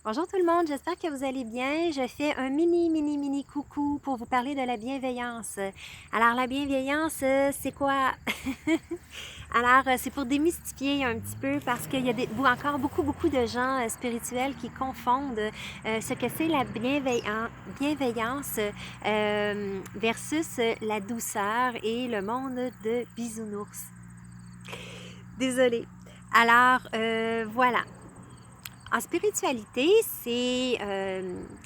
Bonjour tout le monde, j'espère que vous allez bien. Je fais un mini coucou pour vous parler de la bienveillance. Alors la bienveillance, c'est quoi? Alors c'est pour démystifier un petit peu parce qu'il y a encore beaucoup de gens spirituels qui confondent ce que c'est la bienveillance versus la douceur et le monde de bisounours. Désolée. Alors voilà. En spiritualité, c'est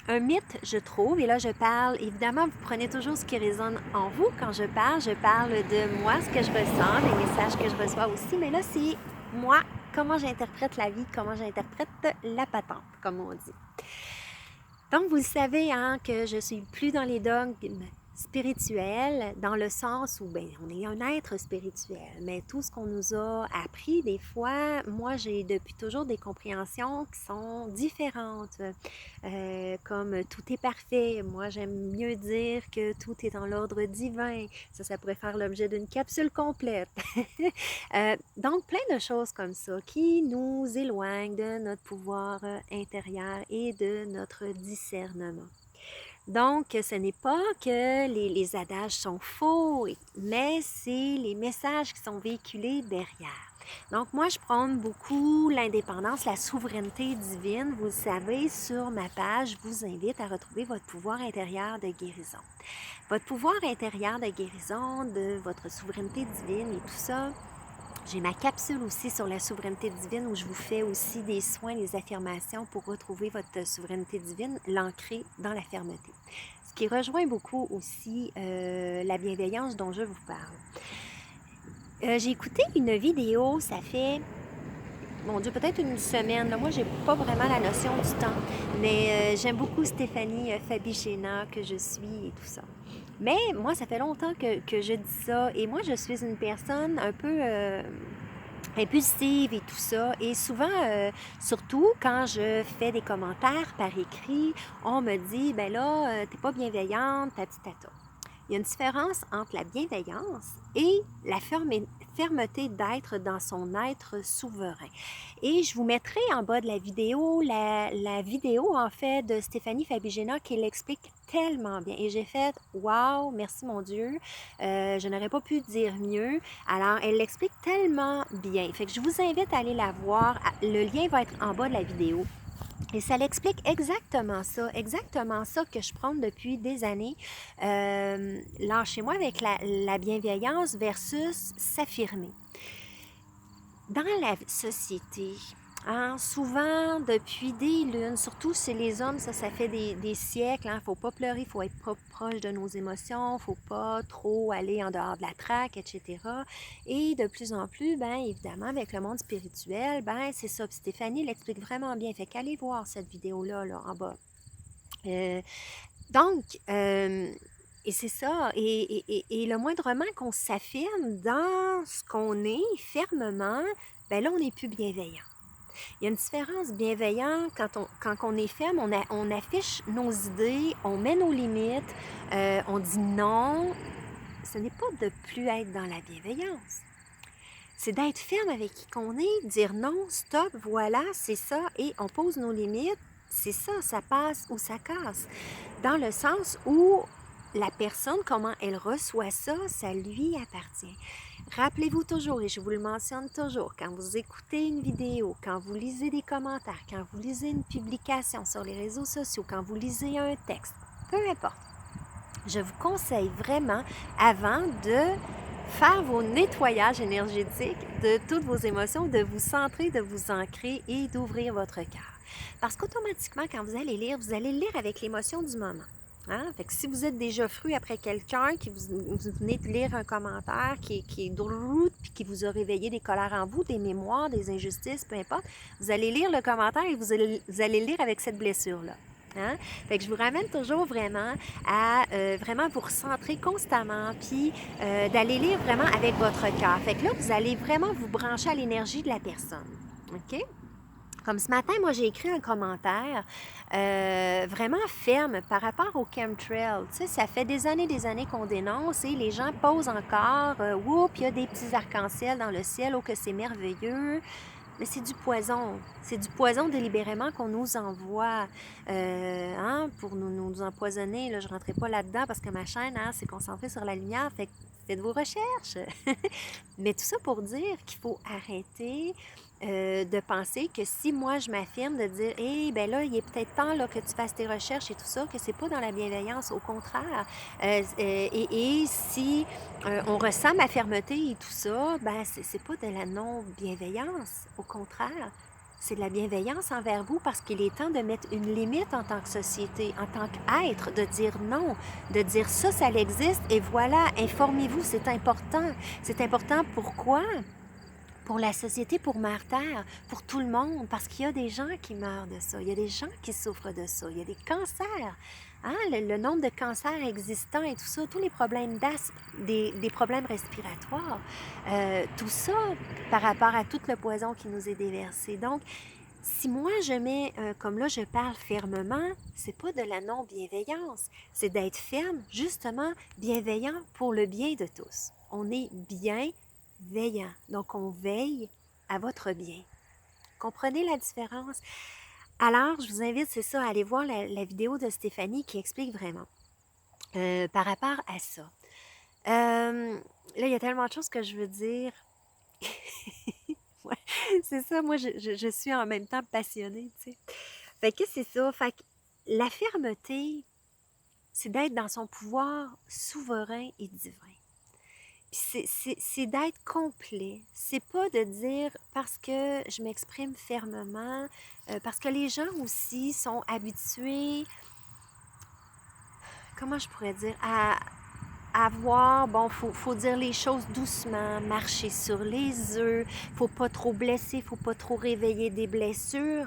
un mythe, je trouve, et là je parle, évidemment, vous prenez toujours ce qui résonne en vous quand je parle de moi, ce que je ressens, les messages que je reçois aussi, mais là c'est moi, comment j'interprète la vie, comment j'interprète la patente, comme on dit. Donc, vous le savez hein, que je suis plus dans les dogmes spirituels, dans le sens où ben, on est un être spirituel, mais tout ce qu'on nous a appris, des fois, moi j'ai depuis toujours des compréhensions qui sont différentes, comme tout est parfait. Moi j'aime mieux dire que tout est dans l'ordre divin. Ça pourrait faire l'objet d'une capsule complète. Donc, plein de choses comme ça qui nous éloignent de notre pouvoir intérieur et de notre discernement. Donc, ce n'est pas que les adages sont faux, mais c'est les messages qui sont véhiculés derrière. Donc, moi, je prône beaucoup l'indépendance, la souveraineté divine. Vous le savez, sur ma page, je vous invite à retrouver votre pouvoir intérieur de guérison. Votre pouvoir intérieur de guérison, de votre souveraineté divine et tout ça, j'ai ma capsule aussi sur la souveraineté divine où je vous fais aussi des soins, des affirmations pour retrouver votre souveraineté divine, l'ancrer dans la fermeté. Ce qui rejoint beaucoup aussi la bienveillance dont je vous parle. J'ai écouté une vidéo, ça fait, mon Dieu, peut-être une semaine. Là. Moi, j'ai pas vraiment la notion du temps, mais j'aime beaucoup Stéphanie Fabicena que je suis et tout ça. Mais moi, ça fait longtemps que je dis ça et moi, je suis une personne un peu impulsive et tout ça. Et souvent, surtout quand je fais des commentaires par écrit, on me dit, ben là, t'es pas bienveillante, tata. Il y a une différence entre la bienveillance et la fermeté d'être dans son être souverain. Et je vous mettrai en bas de la vidéo, la vidéo en fait de Stéphanie Fabigena qui l'explique tellement bien. Et j'ai fait « Wow, merci mon Dieu, je n'aurais pas pu dire mieux. » Alors, elle l'explique tellement bien. Fait que je vous invite à aller la voir. Le lien va être en bas de la vidéo. Et ça l'explique exactement ça que je prône depuis des années. Lâchez-moi avec la bienveillance versus s'affirmer. Dans la société, hein, souvent depuis des lunes, surtout chez les hommes, ça fait des siècles, il ne faut pas pleurer, il faut être proche de nos émotions, il ne faut pas trop aller en dehors de la traque, etc. Et de plus en plus, ben évidemment, avec le monde spirituel, ben c'est ça. Puis Stéphanie l'explique vraiment bien. Fait qu'allez voir cette vidéo-là là, en bas. Donc, et c'est ça, et le moindrement qu'on s'affirme dans ce qu'on est fermement, ben là, on n'est plus bienveillant. Il y a une différence bienveillant quand on est ferme, on affiche nos idées, on met nos limites, on dit non. Ce n'est pas de plus être dans la bienveillance. C'est d'être ferme avec qui qu'on est, dire non, stop, voilà, c'est ça, et on pose nos limites. C'est ça, ça passe ou ça casse. Dans le sens où la personne, comment elle reçoit ça, ça lui appartient. Rappelez-vous toujours, et je vous le mentionne toujours, quand vous écoutez une vidéo, quand vous lisez des commentaires, quand vous lisez une publication sur les réseaux sociaux, quand vous lisez un texte, peu importe, je vous conseille vraiment, avant de faire vos nettoyages énergétiques de toutes vos émotions, de vous centrer, de vous ancrer et d'ouvrir votre cœur. Parce qu'automatiquement, quand vous allez lire avec l'émotion du moment. Hein? Fait que si vous êtes déjà fru après quelqu'un, vous venez de lire un commentaire qui est drôle, puis qui vous a réveillé des colères en vous, des mémoires, des injustices, peu importe, vous allez lire le commentaire et vous allez lire avec cette blessure-là. Hein? Fait que je vous ramène toujours vraiment à vraiment vous recentrer constamment, puis d'aller lire vraiment avec votre cœur. Fait que là, vous allez vraiment vous brancher à l'énergie de la personne. OK? Comme ce matin, moi, j'ai écrit un commentaire vraiment ferme par rapport au chemtrail. Tu sais, ça fait des années qu'on dénonce et les gens posent encore « Oups, il y a des petits arcs-en-ciel dans le ciel, oh que c'est merveilleux ». mais c'est du poison. C'est du poison délibérément qu'on nous envoie pour nous empoisonner. Là, je ne rentrerai pas là-dedans parce que ma chaîne s'est concentrée sur la lumière. Fait que faites vos recherches. Mais tout ça pour dire qu'il faut arrêter de penser que si moi je m'affirme de dire ben là, il est peut-être temps là, que tu fasses tes recherches et tout ça, que c'est pas dans la bienveillance, au contraire. Et si on ressent ma fermeté et tout ça, ben c'est pas de la non-bienveillance, au contraire. C'est de la bienveillance envers vous parce qu'il est temps de mettre une limite en tant que société, en tant qu'être, de dire non, de dire ça existe et voilà, informez-vous, c'est important. C'est important pourquoi? Pour la société, pour Mère Terre, pour tout le monde, parce qu'il y a des gens qui meurent de ça, il y a des gens qui souffrent de ça, il y a des cancers. Hein? Le nombre de cancers existants et tout ça, tous les problèmes d'asthme, des problèmes respiratoires, tout ça par rapport à tout le poison qui nous est déversé. Donc, si moi je mets, comme là je parle fermement, c'est pas de la non-bienveillance, c'est d'être ferme, justement, bienveillant pour le bien de tous. On est bienveillant, donc on veille à votre bien. Comprenez la différence? Alors, je vous invite, c'est ça, à aller voir la vidéo de Stéphanie qui explique vraiment par rapport à ça. Là, il y a tellement de choses que je veux dire. Ouais, c'est ça, moi, je suis en même temps passionnée, tu sais. Fait que c'est ça. Fait que la fermeté, c'est d'être dans son pouvoir souverain et divin. Puis c'est d'être complet. C'est pas de dire parce que je m'exprime fermement, parce que les gens aussi sont habitués, comment je pourrais dire, à voir, bon, faut dire les choses doucement, marcher sur les œufs, faut pas trop blesser, faut pas trop réveiller des blessures.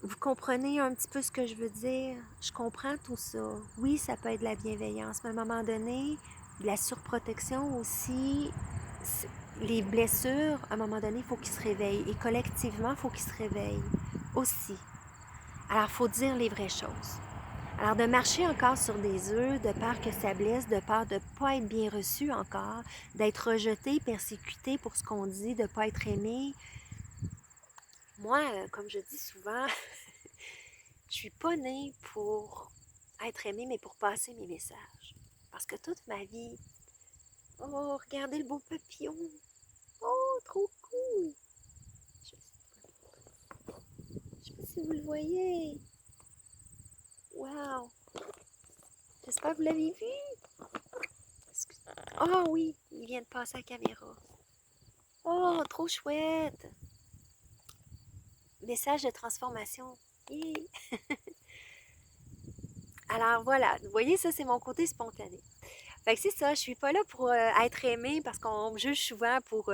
Vous comprenez un petit peu ce que je veux dire? Je comprends tout ça. Oui, ça peut être de la bienveillance, mais à un moment donné, de la surprotection aussi, les blessures, à un moment donné, il faut qu'ils se réveillent. Et collectivement, il faut qu'ils se réveillent aussi. Alors, il faut dire les vraies choses. Alors, de marcher encore sur des œufs, de peur que ça blesse, de peur de ne pas être bien reçu encore, d'être rejeté, persécuté pour ce qu'on dit, de ne pas être aimé. Moi, comme je dis souvent, je suis pas née pour être aimée, mais pour passer mes messages. Parce que toute ma vie, oh, regardez le beau papillon. Oh, trop cool. Je sais pas si vous le voyez. Wow. J'espère que vous l'avez vu. Oh oui, il vient de passer à la caméra. Oh, trop chouette. Message de transformation. Yeah. Alors voilà, vous voyez, ça c'est mon côté spontané. Fait que c'est ça, je suis pas là pour être aimée parce qu'on me juge souvent pour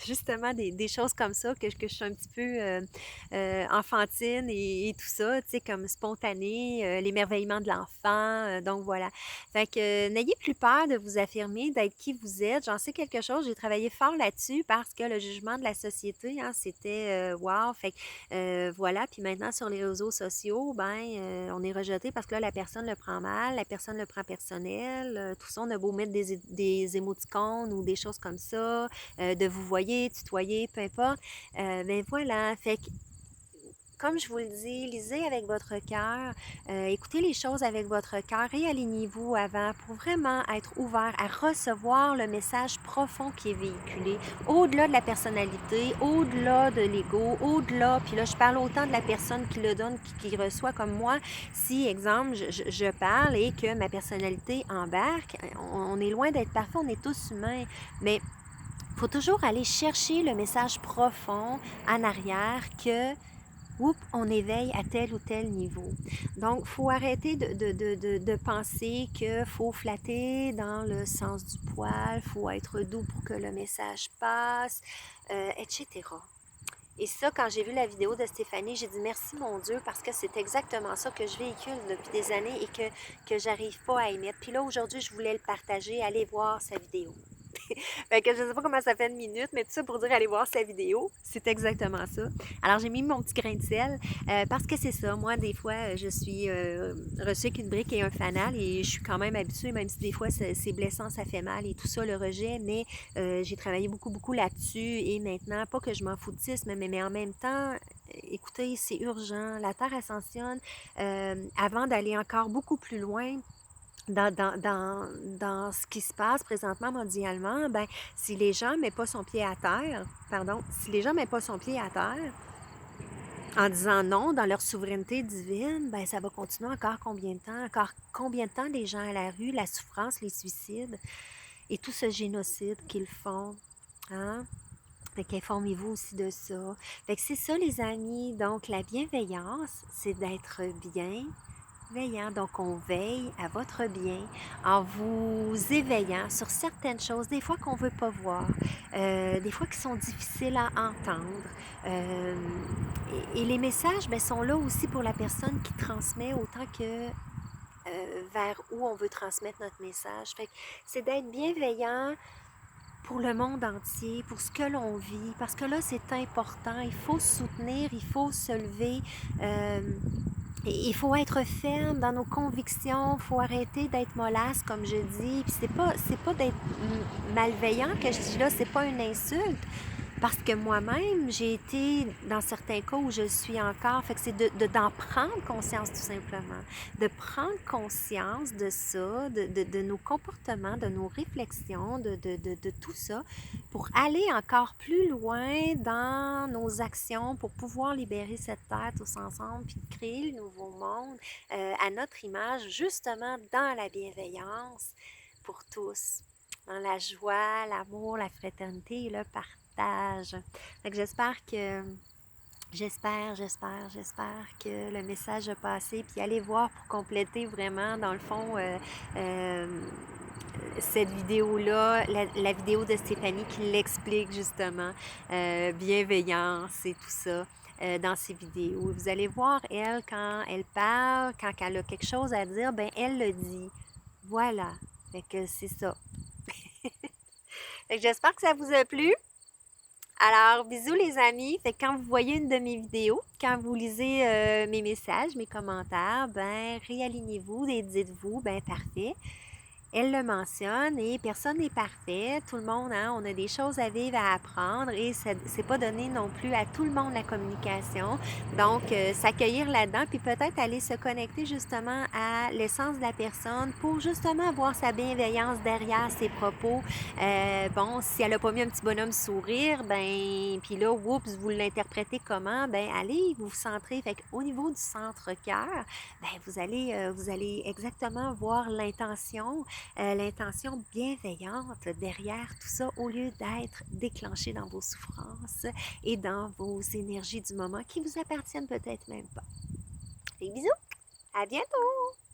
justement des choses comme ça, que je suis un petit peu enfantine et tout ça, tu sais, comme spontanée, l'émerveillement de l'enfant, donc voilà. Fait que n'ayez plus peur de vous affirmer, d'être qui vous êtes. J'en sais quelque chose, j'ai travaillé fort là-dessus parce que le jugement de la société, hein, c'était wow. Fait que voilà, puis maintenant sur les réseaux sociaux, on est rejeté parce que là, la personne le prend mal, la personne le prend personnel, tout ça, on a beau mettre des émoticônes ou des choses comme ça, de vous voyer, tutoyer, peu importe. Ben voilà, fait que comme je vous le dis, lisez avec votre cœur, écoutez les choses avec votre cœur et alignez-vous avant pour vraiment être ouvert à recevoir le message profond qui est véhiculé, au-delà de la personnalité, au-delà de l'ego, au-delà, puis là je parle autant de la personne qui le donne, qui reçoit comme moi. Si, exemple, je parle et que ma personnalité embarque, on est loin d'être parfait, on est tous humains, mais il faut toujours aller chercher le message profond en arrière que on éveille à tel ou tel niveau. Donc, il faut arrêter de penser qu'il faut flatter dans le sens du poil, il faut être doux pour que le message passe, etc. Et ça, quand j'ai vu la vidéo de Stéphanie, j'ai dit merci mon Dieu parce que c'est exactement ça que je véhicule depuis des années et que j'arrive pas à émettre. Puis là, aujourd'hui, je voulais le partager. Allez voir sa vidéo. Fait que je sais pas comment ça fait une minute, mais tout ça pour dire aller voir sa vidéo. C'est exactement ça. Alors, j'ai mis mon petit grain de sel parce que c'est ça. Moi, des fois, je suis reçue avec une brique et un fanal et je suis quand même habituée, même si des fois c'est blessant, ça fait mal et tout ça, le rejet, mais j'ai travaillé beaucoup, beaucoup là-dessus et maintenant, pas que je m'en foutisse, mais en même temps, écoutez, c'est urgent. La Terre ascensionne. Avant d'aller encore beaucoup plus loin, dans ce qui se passe présentement mondialement, ben, si les gens ne mettent pas son pied à terre, pardon, si les gens ne mettent pas son pied à terre en disant non dans leur souveraineté divine, ben, ça va continuer encore combien de temps? Encore combien de temps les gens à la rue, la souffrance, les suicides et tout ce génocide qu'ils font? Hein? Fait qu'informez-vous aussi de ça. Fait que c'est ça, les amis. Donc, la bienveillance, c'est d'être bien, veillant. Donc, on veille à votre bien en vous éveillant sur certaines choses, des fois qu'on ne veut pas voir, des fois qui sont difficiles à entendre. Euh, et les messages ben, sont là aussi pour la personne qui transmet autant que vers où on veut transmettre notre message. Fait que c'est d'être bienveillant pour le monde entier, pour ce que l'on vit, parce que là, c'est important. Il faut se soutenir, il faut se lever. Euh, il faut être ferme dans nos convictions, il faut arrêter d'être mollasse, comme je dis. Puis c'est pas d'être malveillant que je dis là, c'est pas une insulte. Parce que moi-même, j'ai été dans certains cas où je suis encore. Fait que c'est d'en prendre conscience tout simplement. De prendre conscience de ça, de nos comportements, de nos réflexions, de tout ça, pour aller encore plus loin dans nos actions, pour pouvoir libérer cette terre tous ensemble, puis de créer le nouveau monde à notre image, justement dans la bienveillance pour tous, dans la joie, l'amour, la fraternité et le partage. Fait que j'espère que le message a passé. Puis allez voir pour compléter vraiment, dans le fond, cette vidéo-là, la vidéo de Stéphanie qui l'explique justement, bienveillance et tout ça. Dans ses vidéos. Vous allez voir, elle, quand elle parle, quand elle a quelque chose à dire, ben elle le dit. Voilà. Fait que c'est ça. Fait que j'espère que ça vous a plu. Alors, bisous les amis. Fait que quand vous voyez une de mes vidéos, quand vous lisez mes messages, mes commentaires, ben réalignez-vous et dites-vous, ben parfait. Elle le mentionne et personne n'est parfait. Tout le monde, hein, on a des choses à vivre, à apprendre et c'est pas donné non plus à tout le monde la communication. Donc, s'accueillir là-dedans puis peut-être aller se connecter justement à l'essence de la personne pour justement avoir sa bienveillance derrière ses propos. Bon, si elle a pas mis un petit bonhomme sourire, ben, puis là, oups, vous l'interprétez comment? Ben, allez vous centrer. Fait qu'au niveau du centre-cœur, ben, vous allez exactement voir l'intention bienveillante derrière tout ça au lieu d'être déclenché dans vos souffrances et dans vos énergies du moment qui vous appartiennent peut-être même pas. Des bisous, à bientôt!